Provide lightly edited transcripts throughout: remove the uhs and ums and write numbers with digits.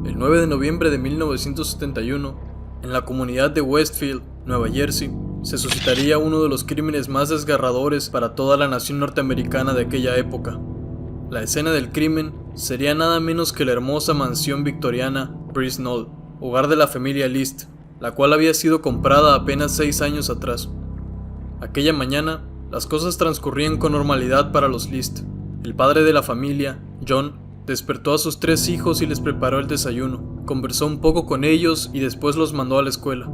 El 9 de noviembre de 1971, en la comunidad de Westfield, Nueva Jersey, se suscitaría uno de los crímenes más desgarradores para toda la nación norteamericana de aquella época. La escena del crimen sería nada menos que la hermosa mansión victoriana Brize Knoll, hogar de la familia List, la cual había sido comprada apenas 6 años atrás. Aquella mañana, las cosas transcurrían con normalidad para los List. El padre de la familia, John, despertó a sus 3 hijos y les preparó el desayuno. Conversó un poco con ellos y después los mandó a la escuela.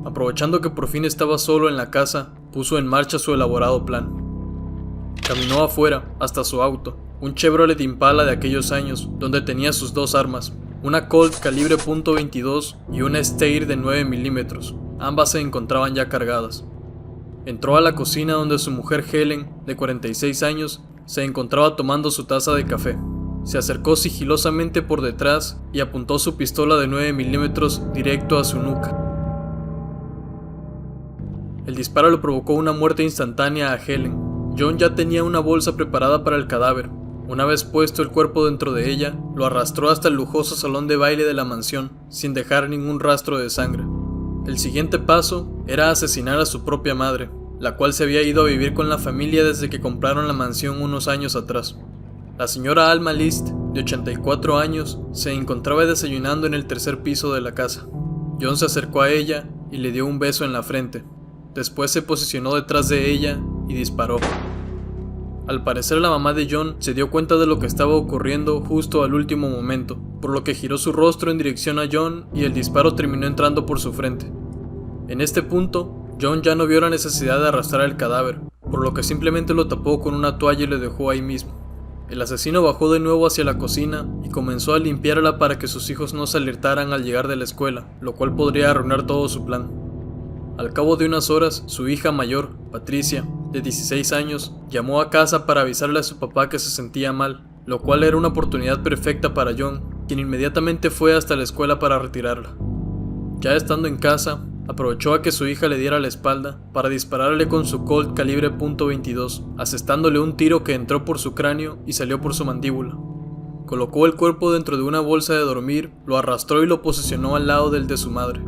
Aprovechando que por fin estaba solo en la casa, puso en marcha su elaborado plan. Caminó afuera, hasta su auto, un Chevrolet Impala de aquellos años, donde tenía sus 2 armas, una Colt calibre .22 y una Steyr de 9 milímetros. Ambas se encontraban ya cargadas. Entró a la cocina donde su mujer Helen, de 46 años, se encontraba tomando su taza de café. Se acercó sigilosamente por detrás y apuntó su pistola de 9 milímetros directo a su nuca. El disparo le provocó una muerte instantánea a Helen. John ya tenía una bolsa preparada para el cadáver. Una vez puesto el cuerpo dentro de ella, lo arrastró hasta el lujoso salón de baile de la mansión, sin dejar ningún rastro de sangre. El siguiente paso era asesinar a su propia madre, la cual se había ido a vivir con la familia desde que compraron la mansión unos años atrás. La señora Alma List, de 84 años, se encontraba desayunando en el tercer piso de la casa. John se acercó a ella y le dio un beso en la frente. Después se posicionó detrás de ella y disparó. Al parecer la mamá de John se dio cuenta de lo que estaba ocurriendo justo al último momento, por lo que giró su rostro en dirección a John y el disparo terminó entrando por su frente. En este punto, John ya no vio la necesidad de arrastrar el cadáver, por lo que simplemente lo tapó con una toalla y lo dejó ahí mismo. El asesino bajó de nuevo hacia la cocina y comenzó a limpiarla para que sus hijos no se alertaran al llegar de la escuela, lo cual podría arruinar todo su plan. Al cabo de unas horas, su hija mayor, Patricia, de 16 años, llamó a casa para avisarle a su papá que se sentía mal, lo cual era una oportunidad perfecta para John, quien inmediatamente fue hasta la escuela para retirarla. Ya estando en casa, aprovechó a que su hija le diera la espalda para dispararle con su Colt calibre .22, asestándole un tiro que entró por su cráneo y salió por su mandíbula. Colocó el cuerpo dentro de una bolsa de dormir, lo arrastró y lo posicionó al lado del de su madre.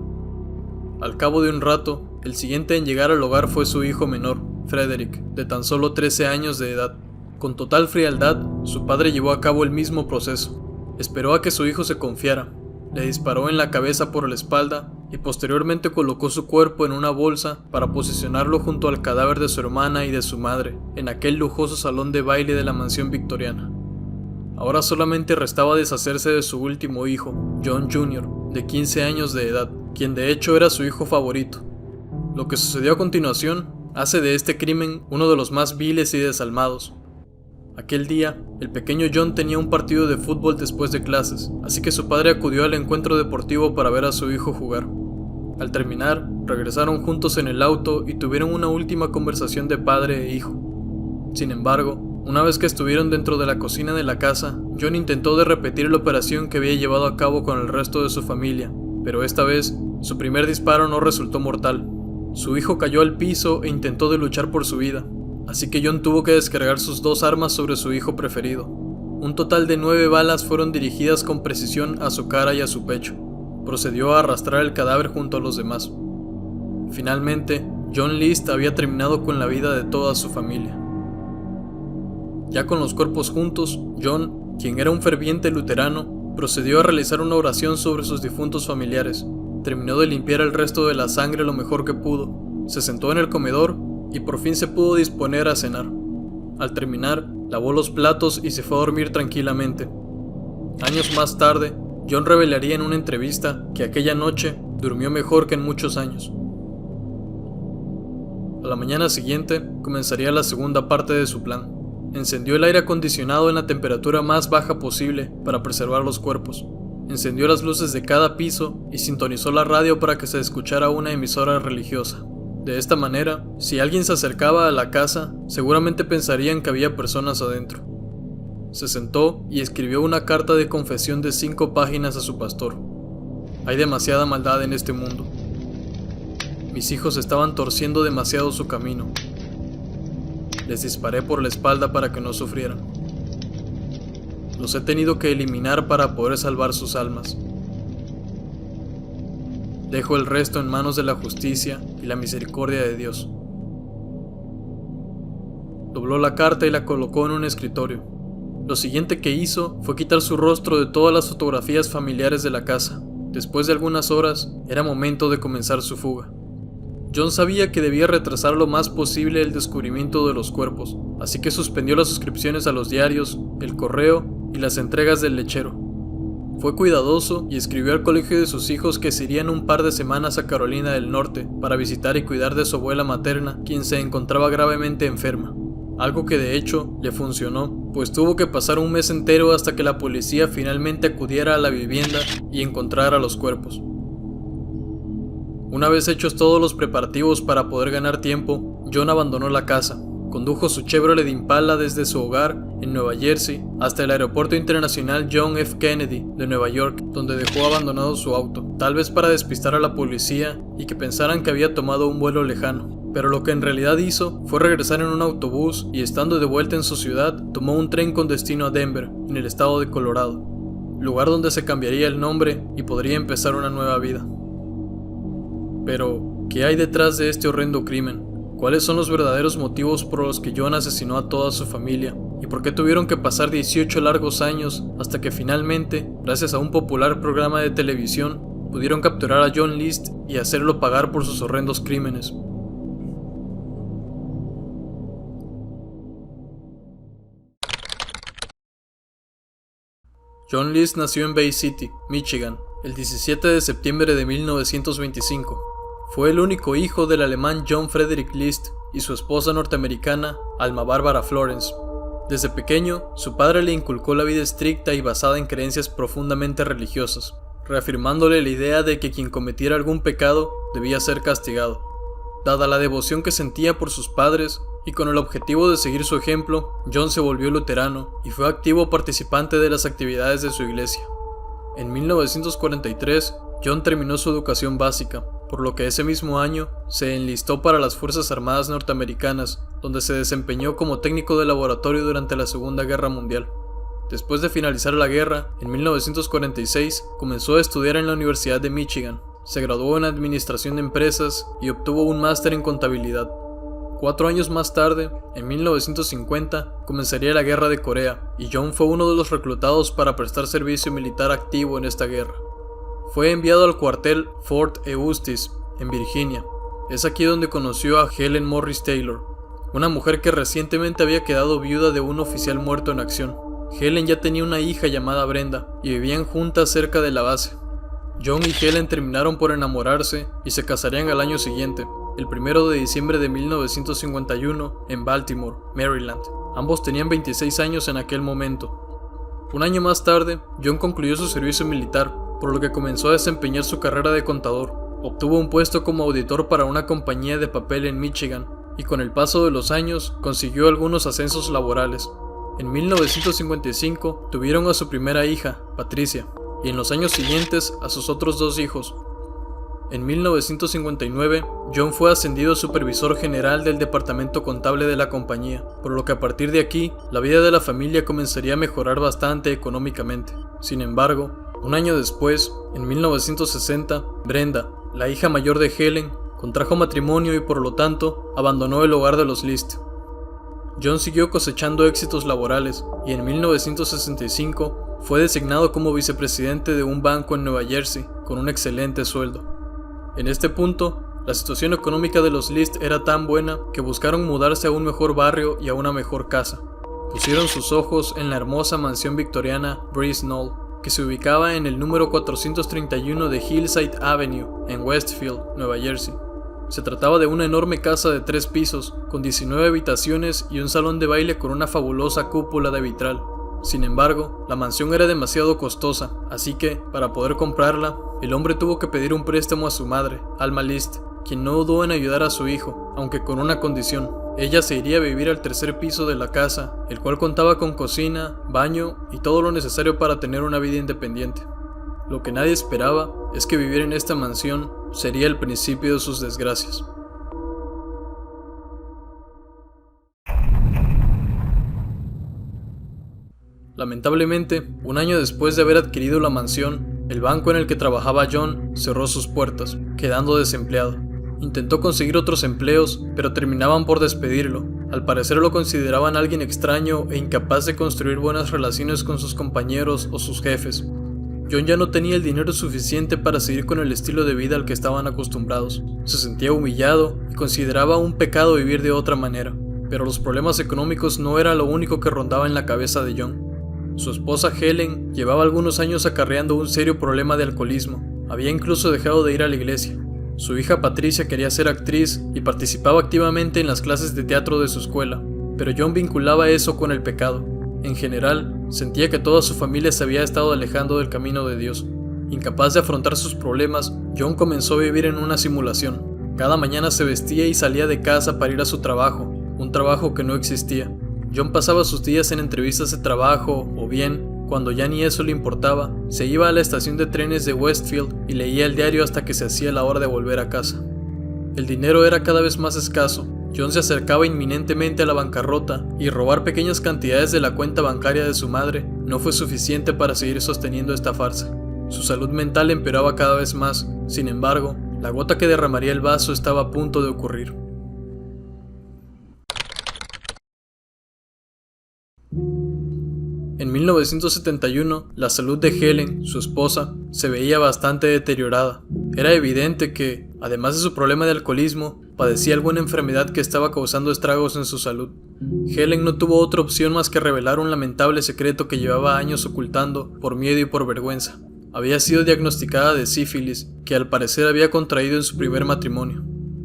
Al cabo de un rato, el siguiente en llegar al hogar fue su hijo menor, Frederick, de tan solo 13 años de edad. Con total frialdad, su padre llevó a cabo el mismo proceso. Esperó a que su hijo se confiara, le disparó en la cabeza por la espalda y posteriormente colocó su cuerpo en una bolsa para posicionarlo junto al cadáver de su hermana y de su madre, en aquel lujoso salón de baile de la mansión victoriana. Ahora solamente restaba deshacerse de su último hijo, John Jr., de 15 años de edad, quien de hecho era su hijo favorito. Lo que sucedió a continuación hace de este crimen uno de los más viles y desalmados. Aquel día, el pequeño John tenía un partido de fútbol después de clases, así que su padre acudió al encuentro deportivo para ver a su hijo jugar. Al terminar, regresaron juntos en el auto y tuvieron una última conversación de padre e hijo. Sin embargo, una vez que estuvieron dentro de la cocina de la casa, John intentó de repetir la operación que había llevado a cabo con el resto de su familia, pero esta vez, su primer disparo no resultó mortal. Su hijo cayó al piso e intentó de luchar por su vida, así que John tuvo que descargar sus 2 armas sobre su hijo preferido. Un total de 9 balas fueron dirigidas con precisión a su cara y a su pecho. Procedió a arrastrar el cadáver junto a los demás. Finalmente, John List había terminado con la vida de toda su familia. Ya con los cuerpos juntos, John, quien era un ferviente luterano, procedió a realizar una oración sobre sus difuntos familiares. Terminó de limpiar el resto de la sangre lo mejor que pudo, se sentó en el comedor y por fin se pudo disponer a cenar. Al terminar, lavó los platos y se fue a dormir tranquilamente. Años más tarde, John revelaría en una entrevista que aquella noche durmió mejor que en muchos años. A la mañana siguiente, comenzaría la segunda parte de su plan. Encendió el aire acondicionado en la temperatura más baja posible para preservar los cuerpos. Encendió las luces de cada piso y sintonizó la radio para que se escuchara una emisora religiosa. De esta manera, si alguien se acercaba a la casa, seguramente pensarían que había personas adentro. Se sentó y escribió una carta de confesión de 5 páginas a su pastor. Hay demasiada maldad en este mundo. Mis hijos estaban torciendo demasiado su camino. Les disparé por la espalda para que no sufrieran. Los he tenido que eliminar para poder salvar sus almas. Dejo el resto en manos de la justicia y la misericordia de Dios. Dobló la carta y la colocó en un escritorio. Lo siguiente que hizo fue quitar su rostro de todas las fotografías familiares de la casa. Después de algunas horas, era momento de comenzar su fuga. John sabía que debía retrasar lo más posible el descubrimiento de los cuerpos, así que suspendió las suscripciones a los diarios, el correo y las entregas del lechero. Fue cuidadoso y escribió al colegio de sus hijos que se irían un par de semanas a Carolina del Norte para visitar y cuidar de su abuela materna, quien se encontraba gravemente enferma. Algo que de hecho le funcionó, pues tuvo que pasar un mes entero hasta que la policía finalmente acudiera a la vivienda y encontrara los cuerpos. Una vez hechos todos los preparativos para poder ganar tiempo, John abandonó la casa. Condujo su Chevrolet Impala desde su hogar en Nueva Jersey hasta el Aeropuerto Internacional John F. Kennedy de Nueva York, donde dejó abandonado su auto, tal vez para despistar a la policía y que pensaran que había tomado un vuelo lejano. Pero lo que en realidad hizo fue regresar en un autobús y, estando de vuelta en su ciudad, tomó un tren con destino a Denver, en el estado de Colorado, lugar donde se cambiaría el nombre y podría empezar una nueva vida. Pero, ¿qué hay detrás de este horrendo crimen? ¿Cuáles son los verdaderos motivos por los que John asesinó a toda su familia? ¿Y por qué tuvieron que pasar 18 largos años hasta que finalmente, gracias a un popular programa de televisión, pudieron capturar a John List y hacerlo pagar por sus horrendos crímenes? John List nació en Bay City, Michigan, el 17 de septiembre de 1925. Fue el único hijo del alemán John Frederick List y su esposa norteamericana, Alma Bárbara Florence. Desde pequeño, su padre le inculcó la vida estricta y basada en creencias profundamente religiosas, reafirmándole la idea de que quien cometiera algún pecado debía ser castigado. Dada la devoción que sentía por sus padres, y con el objetivo de seguir su ejemplo, John se volvió luterano y fue activo participante de las actividades de su iglesia. En 1943, John terminó su educación básica, por lo que ese mismo año se enlistó para las Fuerzas Armadas norteamericanas, donde se desempeñó como técnico de laboratorio durante la Segunda Guerra Mundial. Después de finalizar la guerra, en 1946 comenzó a estudiar en la Universidad de Michigan. Se graduó en Administración de Empresas y obtuvo un máster en Contabilidad. 4 años más tarde, en 1950, comenzaría la Guerra de Corea, y John fue uno de los reclutados para prestar servicio militar activo en esta guerra. Fue enviado al cuartel Fort Eustis, en Virginia. Es aquí donde conoció a Helen Morris Taylor, una mujer que recientemente había quedado viuda de un oficial muerto en acción. Helen ya tenía una hija llamada Brenda, y vivían juntas cerca de la base. John y Helen terminaron por enamorarse y se casarían al año siguiente, el 1 de diciembre de 1951, en Baltimore, Maryland. Ambos tenían 26 años en aquel momento. Un año más tarde, John concluyó su servicio militar, por lo que comenzó a desempeñar su carrera de contador. Obtuvo un puesto como auditor para una compañía de papel en Michigan, y con el paso de los años consiguió algunos ascensos laborales. En 1955 tuvieron a su primera hija, Patricia, y en los años siguientes a sus otros 2 hijos. En 1959, John fue ascendido a supervisor general del departamento contable de la compañía, por lo que a partir de aquí, la vida de la familia comenzaría a mejorar bastante económicamente. Sin embargo, un año después, en 1960, Brenda, la hija mayor de Helen, contrajo matrimonio y por lo tanto, abandonó el hogar de los List. John siguió cosechando éxitos laborales y en 1965 fue designado como vicepresidente de un banco en Nueva Jersey con un excelente sueldo. En este punto, la situación económica de los List era tan buena que buscaron mudarse a un mejor barrio y a una mejor casa. Pusieron sus ojos en la hermosa mansión victoriana Breeze Knoll, que se ubicaba en el número 431 de Hillside Avenue, en Westfield, Nueva Jersey. Se trataba de una enorme casa de 3 pisos, con 19 habitaciones y un salón de baile con una fabulosa cúpula de vitral. Sin embargo, la mansión era demasiado costosa, así que, para poder comprarla, el hombre tuvo que pedir un préstamo a su madre, Alma List, quien no dudó en ayudar a su hijo, aunque con una condición. Ella se iría a vivir al 3er piso de la casa, el cual contaba con cocina, baño y todo lo necesario para tener una vida independiente. Lo que nadie esperaba es que vivir en esta mansión sería el principio de sus desgracias. Lamentablemente, un año después de haber adquirido la mansión, El banco en el que trabajaba John cerró sus puertas, quedando desempleado. Intentó conseguir otros empleos, pero terminaban por despedirlo. Al parecer lo consideraban alguien extraño e incapaz de construir buenas relaciones con sus compañeros o sus jefes. John ya no tenía el dinero suficiente para seguir con el estilo de vida al que estaban acostumbrados. Se sentía humillado y consideraba un pecado vivir de otra manera. Pero los problemas económicos no era lo único que rondaba en la cabeza de John. Su esposa Helen llevaba algunos años acarreando un serio problema de alcoholismo. Había incluso dejado de ir a la iglesia. Su hija Patricia quería ser actriz y participaba activamente en las clases de teatro de su escuela, pero John vinculaba eso con el pecado. En general, sentía que toda su familia se había estado alejando del camino de Dios. Incapaz de afrontar sus problemas, John comenzó a vivir en una simulación. Cada mañana se vestía y salía de casa para ir a su trabajo, un trabajo que no existía. John pasaba sus días en entrevistas de trabajo, o bien, cuando ya ni eso le importaba, se iba a la estación de trenes de Westfield y leía el diario hasta que se hacía la hora de volver a casa. El dinero era cada vez más escaso. John se acercaba inminentemente a la bancarrota y robar pequeñas cantidades de la cuenta bancaria de su madre no fue suficiente para seguir sosteniendo esta farsa. Su salud mental empeoraba cada vez más. Sin embargo, la gota que derramaría el vaso estaba a punto de ocurrir. En 1971, la salud de Helen, su esposa, se veía bastante deteriorada. Era evidente que, además de su problema de alcoholismo, padecía alguna enfermedad que estaba causando estragos en su salud. Helen no tuvo otra opción más que revelar un lamentable secreto que llevaba años ocultando por miedo y por vergüenza. Había sido diagnosticada de sífilis, que al parecer había contraído en su primer matrimonio.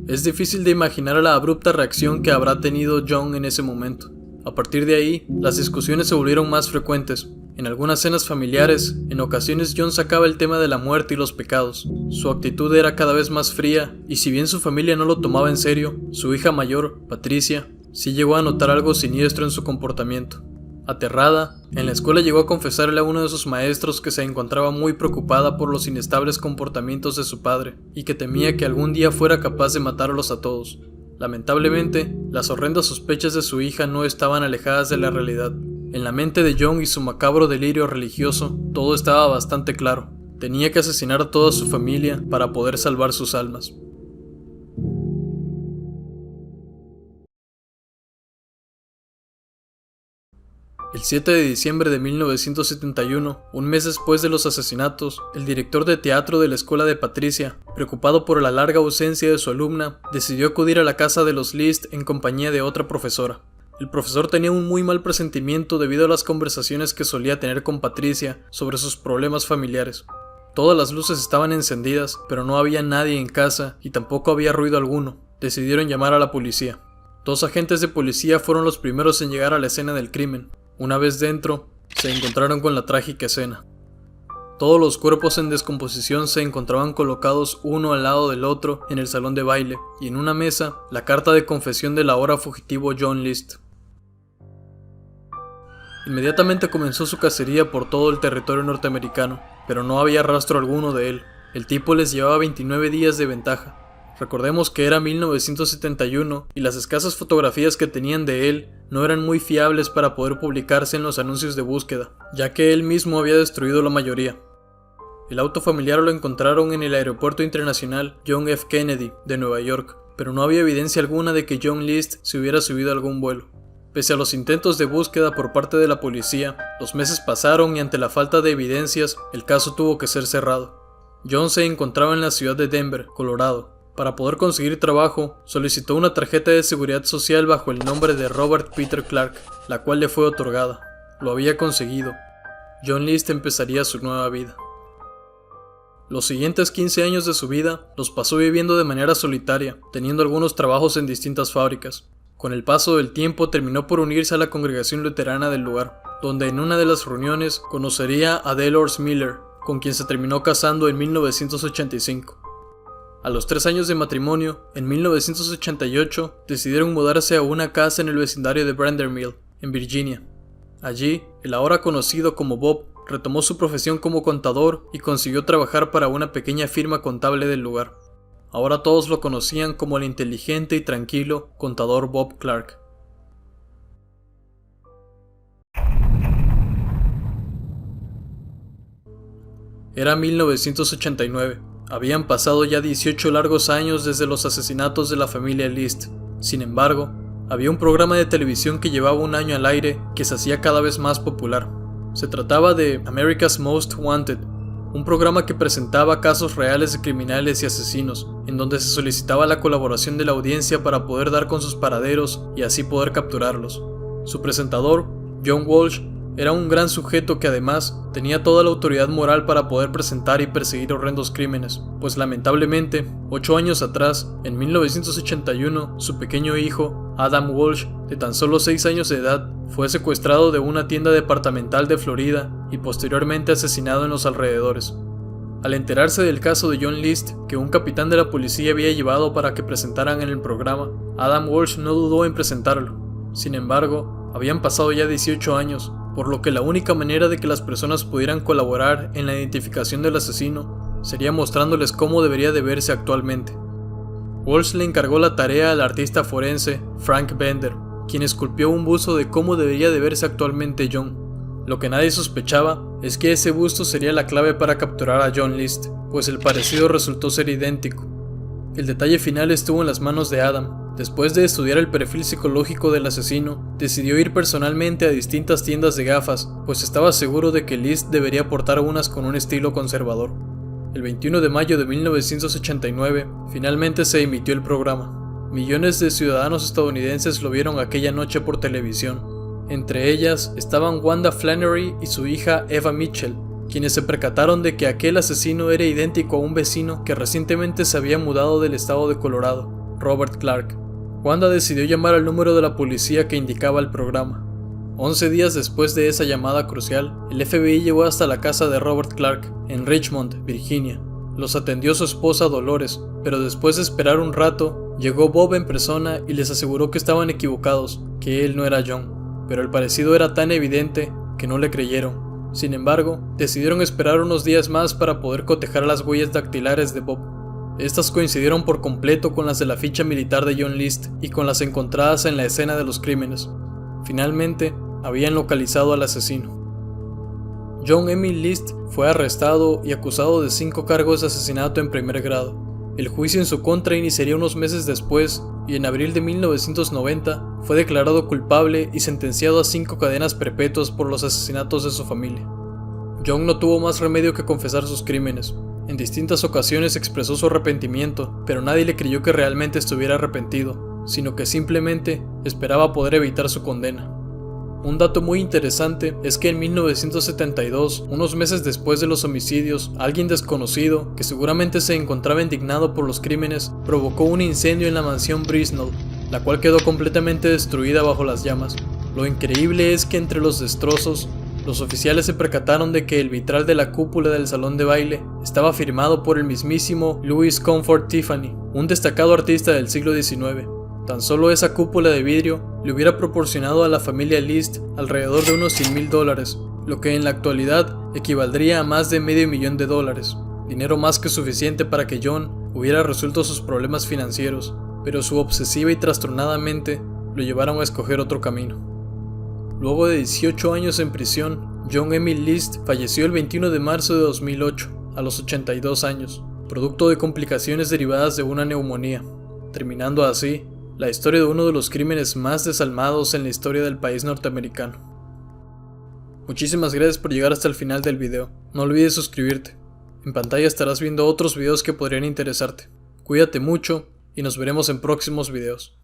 Es difícil de imaginar la abrupta reacción que habrá tenido John en ese momento. A partir de ahí, las discusiones se volvieron más frecuentes. En algunas cenas familiares, en ocasiones John sacaba el tema de la muerte y los pecados. Su actitud era cada vez más fría, y si bien su familia no lo tomaba en serio, su hija mayor, Patricia, sí llegó a notar algo siniestro en su comportamiento. Aterrada, en la escuela llegó a confesarle a uno de sus maestros que se encontraba muy preocupada por los inestables comportamientos de su padre, y que temía que algún día fuera capaz de matarlos a todos. Lamentablemente, las horrendas sospechas de su hija no estaban alejadas de la realidad. En la mente de John y su macabro delirio religioso, todo estaba bastante claro. Tenía que asesinar a toda su familia para poder salvar sus almas. El 7 de diciembre de 1971, un mes después de los asesinatos, el director de teatro de la escuela de Patricia, preocupado por la larga ausencia de su alumna, decidió acudir a la casa de los List en compañía de otra profesora. El profesor tenía un muy mal presentimiento debido a las conversaciones que solía tener con Patricia sobre sus problemas familiares. Todas las luces estaban encendidas, pero no había nadie en casa y tampoco había ruido alguno. Decidieron llamar a la policía. 2 agentes de policía fueron los primeros en llegar a la escena del crimen. Una vez dentro, se encontraron con la trágica escena. Todos los cuerpos en descomposición se encontraban colocados uno al lado del otro en el salón de baile, y en una mesa, la carta de confesión del ahora fugitivo John List. Inmediatamente comenzó su cacería por todo el territorio norteamericano, pero no había rastro alguno de él. El tipo les llevaba 29 días de ventaja. Recordemos que era 1971 y las escasas fotografías que tenían de él no eran muy fiables para poder publicarse en los anuncios de búsqueda, ya que él mismo había destruido la mayoría. El auto familiar lo encontraron en el Aeropuerto Internacional John F. Kennedy de Nueva York, pero no había evidencia alguna de que John List se hubiera subido a algún vuelo. Pese a los intentos de búsqueda por parte de la policía, los meses pasaron y ante la falta de evidencias, el caso tuvo que ser cerrado. John se encontraba en la ciudad de Denver, Colorado. Para poder conseguir trabajo, solicitó una tarjeta de seguridad social bajo el nombre de Robert Peter Clark, la cual le fue otorgada. Lo había conseguido. John List empezaría su nueva vida. Los siguientes 15 años de su vida los pasó viviendo de manera solitaria, teniendo algunos trabajos en distintas fábricas. Con el paso del tiempo terminó por unirse a la congregación luterana del lugar, donde en una de las reuniones conocería a Delores Miller, con quien se terminó casando en 1985. A los 3 años de matrimonio, en 1988, decidieron mudarse a una casa en el vecindario de Vanderbilt, en Virginia. Allí, el ahora conocido como Bob retomó su profesión como contador y consiguió trabajar para una pequeña firma contable del lugar. Ahora todos lo conocían como el inteligente y tranquilo contador Bob Clark. Era 1989. Habían pasado ya 18 largos años desde los asesinatos de la familia List. Sin embargo, había un programa de televisión que llevaba un año al aire que se hacía cada vez más popular. Se trataba de America's Most Wanted, un programa que presentaba casos reales de criminales y asesinos, en donde se solicitaba la colaboración de la audiencia para poder dar con sus paraderos y así poder capturarlos. Su presentador, John Walsh, era un gran sujeto que además tenía toda la autoridad moral para poder presentar y perseguir horrendos crímenes, pues lamentablemente, 8 años atrás, en 1981, su pequeño hijo, Adam Walsh, de tan solo 6 años de edad, fue secuestrado de una tienda departamental de Florida y posteriormente asesinado en los alrededores. Al enterarse del caso de John List, que un capitán de la policía había llevado para que presentaran en el programa, Adam Walsh no dudó en presentarlo. Sin embargo, habían pasado ya 18 años, por lo que la única manera de que las personas pudieran colaborar en la identificación del asesino sería mostrándoles cómo debería de verse actualmente. Walsh le encargó la tarea al artista forense Frank Bender, quien esculpió un busto de cómo debería de verse actualmente John. Lo que nadie sospechaba es que ese busto sería la clave para capturar a John List, pues el parecido resultó ser idéntico. El detalle final estuvo en las manos de Adam. Después de estudiar el perfil psicológico del asesino, decidió ir personalmente a distintas tiendas de gafas, pues estaba seguro de que List debería portar unas con un estilo conservador. El 21 de mayo de 1989, finalmente se emitió el programa. Millones de ciudadanos estadounidenses lo vieron aquella noche por televisión. Entre ellas estaban Wanda Flannery y su hija Eva Mitchell, quienes se percataron de que aquel asesino era idéntico a un vecino que recientemente se había mudado del estado de Colorado, Robert Clark. Wanda decidió llamar al número de la policía que indicaba el programa. 11 días después de esa llamada crucial, el FBI llegó hasta la casa de Robert Clark, en Richmond, Virginia. Los atendió su esposa Dolores, pero después de esperar un rato, llegó Bob en persona y les aseguró que estaban equivocados, que él no era John. Pero el parecido era tan evidente que no le creyeron. Sin embargo, decidieron esperar unos días más para poder cotejar las huellas dactilares de Bob. Estas coincidieron por completo con las de la ficha militar de John List y con las encontradas en la escena de los crímenes. Finalmente, habían localizado al asesino. John Emil List fue arrestado y acusado de 5 cargos de asesinato en primer grado. El juicio en su contra iniciaría unos meses después y en abril de 1990 fue declarado culpable y sentenciado a 5 cadenas perpetuas por los asesinatos de su familia. John no tuvo más remedio que confesar sus crímenes. En distintas ocasiones expresó su arrepentimiento, pero nadie le creyó que realmente estuviera arrepentido, sino que simplemente esperaba poder evitar su condena. Un dato muy interesante es que en 1972, unos meses después de los homicidios, alguien desconocido, que seguramente se encontraba indignado por los crímenes, provocó un incendio en la mansión Brisnell, la cual quedó completamente destruida bajo las llamas. Lo increíble es que entre los destrozos, los oficiales se percataron de que el vitral de la cúpula del salón de baile estaba firmado por el mismísimo Louis Comfort Tiffany, un destacado artista del siglo XIX. Tan solo esa cúpula de vidrio le hubiera proporcionado a la familia List alrededor de unos $100,000, lo que en la actualidad equivaldría a más de $500,000, dinero más que suficiente para que John hubiera resuelto sus problemas financieros, pero su obsesiva y trastornada mente lo llevaron a escoger otro camino. Luego de 18 años en prisión, John Emil List falleció el 21 de marzo de 2008, a los 82 años, producto de complicaciones derivadas de una neumonía, terminando así la historia de uno de los crímenes más desalmados en la historia del país norteamericano. Muchísimas gracias por llegar hasta el final del video. No olvides suscribirte. En pantalla estarás viendo otros videos que podrían interesarte. Cuídate mucho y nos veremos en próximos videos.